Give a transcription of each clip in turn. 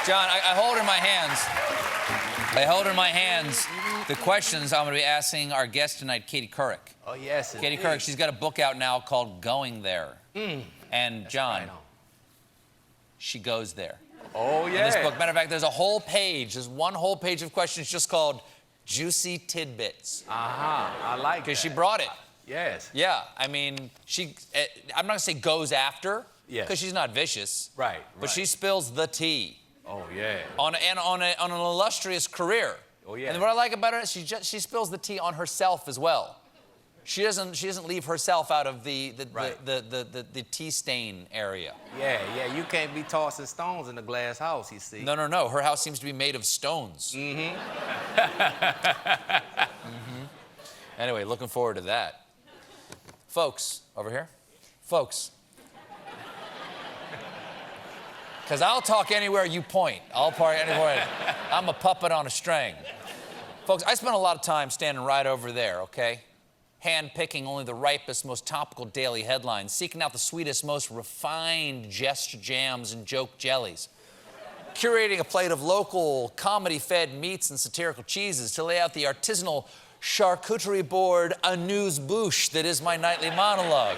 John, I hold in my hands. I hold in my hands the questions I'm going to be asking our guest tonight, Katie Couric. Oh, yes. Katie Couric, she's got a book out now called Going There. And John, right on. she goes there. Oh, yeah. In this book, matter of fact, there's a whole page. There's one whole page of questions just called Juicy Tidbits. I like that. Because she brought it. Yes. Yeah, I mean, I'm not going to say goes after, because Yes. she's not vicious. Right. But she spills the tea. Oh, yeah. On an illustrious career. Oh, yeah. And what I like about her is she spills the tea on herself as well. She doesn't leave herself out of the tea stain area. Yeah. You can't be tossing stones in a glass house, you see. No. Her house seems to be made of stones. Anyway, looking forward to that. Folks, over here. Folks. Because I'll talk anywhere you point. I'll park anywhere. I'm a puppet on a string. Folks, I spent a lot of time standing right over there, okay? Hand-picking only the ripest, most topical daily headlines, seeking out the sweetest, most refined gesture jams and joke jellies, curating a plate of local, comedy-fed meats and satirical cheeses to lay out the artisanal charcuterie board amuse-bouche that is my nightly monologue.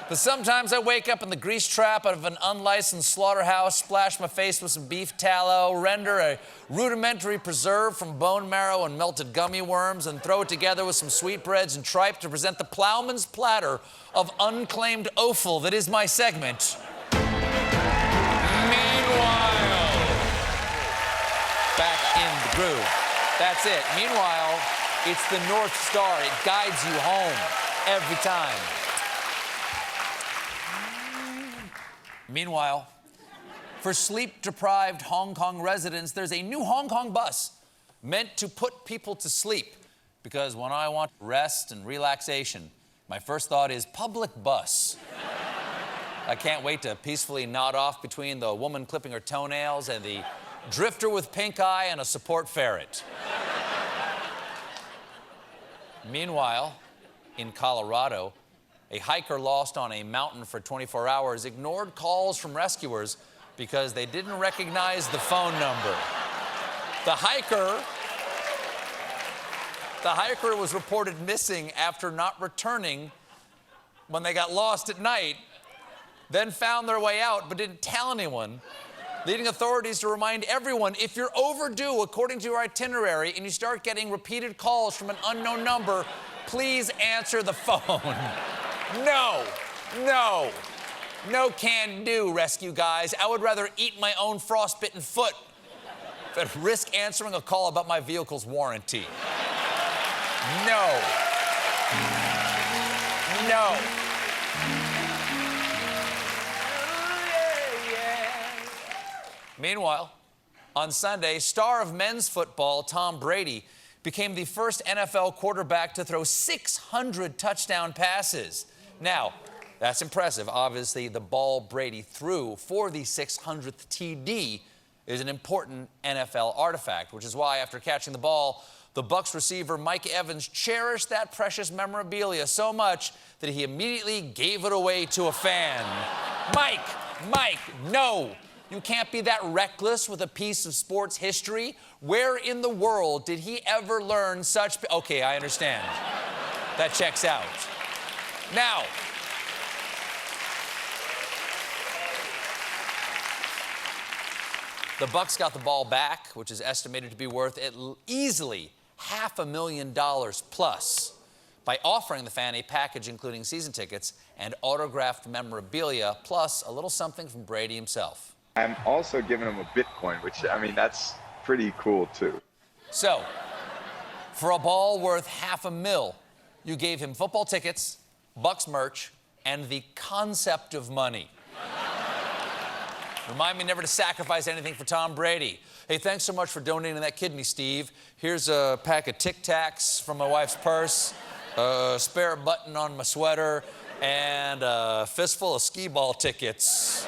But sometimes I wake up in the grease trap of an unlicensed slaughterhouse, splash my face with some beef tallow, render a rudimentary preserve from bone marrow and melted gummy worms, and throw it together with some sweetbreads and tripe to present the plowman's platter of unclaimed offal that is my segment. Meanwhile, back in the groove. That's it. Meanwhile, it's the North Star. It guides you home every time. Meanwhile, for sleep-deprived Hong Kong residents, there's a new Hong Kong bus meant to put people to sleep. Because when I want rest and relaxation, my first thought is public bus. I can't wait to peacefully nod off between the woman clipping her toenails and the drifter with pink eye and a support ferret. Meanwhile, in Colorado, a hiker lost on a mountain for 24 hours ignored calls from rescuers because they didn't recognize the phone number. The hiker was reported missing after not returning when they got lost at night, then found their way out but didn't tell anyone, leading authorities to remind everyone, if you're overdue according to your itinerary and you start getting repeated calls from an unknown number, please answer the phone. No can do, rescue guys. I would rather eat my own frostbitten foot than risk answering a call about my vehicle's warranty. No. Meanwhile, on Sunday, star of men's football, Tom Brady, became the first NFL quarterback to throw 600 touchdown passes. Now, that's impressive. Obviously, the ball Brady threw for the 600th TD is an important NFL artifact, which is why, after catching the ball, the Bucs receiver Mike Evans cherished that precious memorabilia so much that he immediately gave it away to a fan. Mike, no! You can't be that reckless with a piece of sports history. Where in the world did he ever learn such... Okay, I understand. That checks out. Now, the Bucs got the ball back, which is estimated to be worth easily $500,000 plus, by offering the fan a package including season tickets and autographed memorabilia, plus a little something from Brady himself. I'm also giving him a Bitcoin, which, I mean, that's pretty cool, too. So, for a ball worth $500,000, you gave him football tickets, Bucs merch, and the concept of money. Remind me never to sacrifice anything for Tom Brady. Hey, thanks so much for donating that kidney, Steve. Here's a pack of Tic Tacs from my wife's purse, a spare button on my sweater, and a fistful of skee-ball tickets.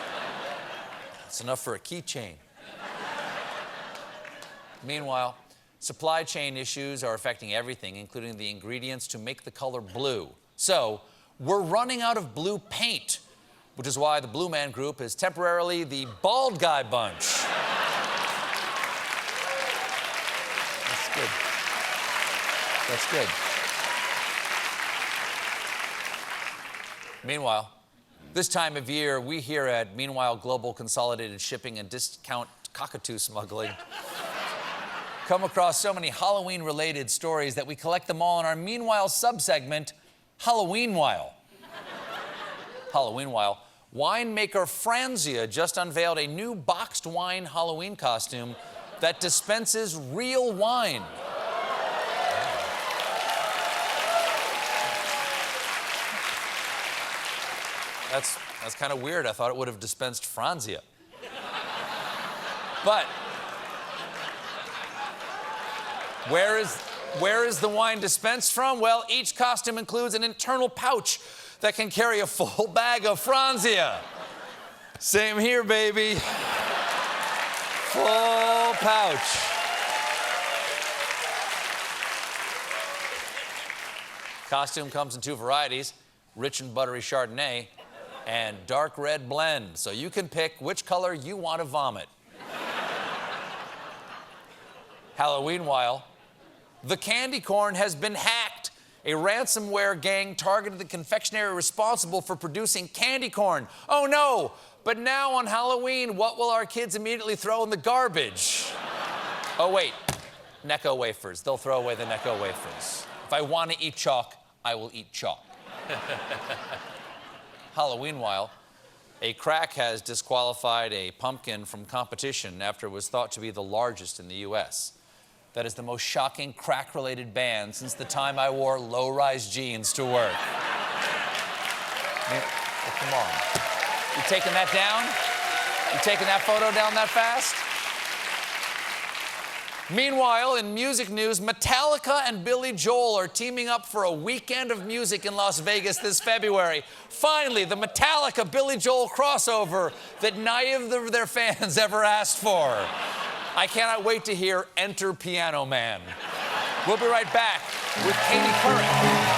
That's enough for a keychain. Meanwhile, supply chain issues are affecting everything, including the ingredients to make the color blue. So, we're running out of blue paint, which is why the Blue Man Group is temporarily the Bald Guy Bunch. good. That's good. Meanwhile, this time of year, we here at Meanwhile Global Consolidated Shipping and Discount Cockatoo Smuggling come across so many Halloween-related stories that we collect them all in our Meanwhile subsegment, Halloween-while. Halloween-while. Winemaker Franzia just unveiled a new boxed wine Halloween costume that dispenses real wine. That's kind of weird. I thought it would have dispensed Franzia. But where is the wine dispensed from? Well, each costume includes an internal pouch that can carry a full bag of Franzia. Same here, baby. Full pouch. Costume comes in 2 varieties, rich and buttery Chardonnay and dark red blend, so you can pick which color you want to vomit. Halloween-while, the candy corn has been hacked. A ransomware gang targeted the confectionery responsible for producing candy corn. Oh no! But now on Halloween, what will our kids immediately throw in the garbage? Oh wait, Necco wafers. They'll throw away the Necco wafers. If I want to eat chalk, I will eat chalk. Halloween-while, a crack has disqualified a pumpkin from competition after it was thought to be the largest in the U.S. That is the most shocking crack-related ban since the time I wore low-rise jeans to work. Oh, come on. You taking that down? You taking that photo down that fast? Meanwhile, in music news, Metallica and Billy Joel are teaming up for a weekend of music in Las Vegas this February. Finally, the Metallica-Billy Joel crossover that neither of their fans ever asked for. I cannot wait to hear Enter Piano Man. We'll be right back with Katie Couric.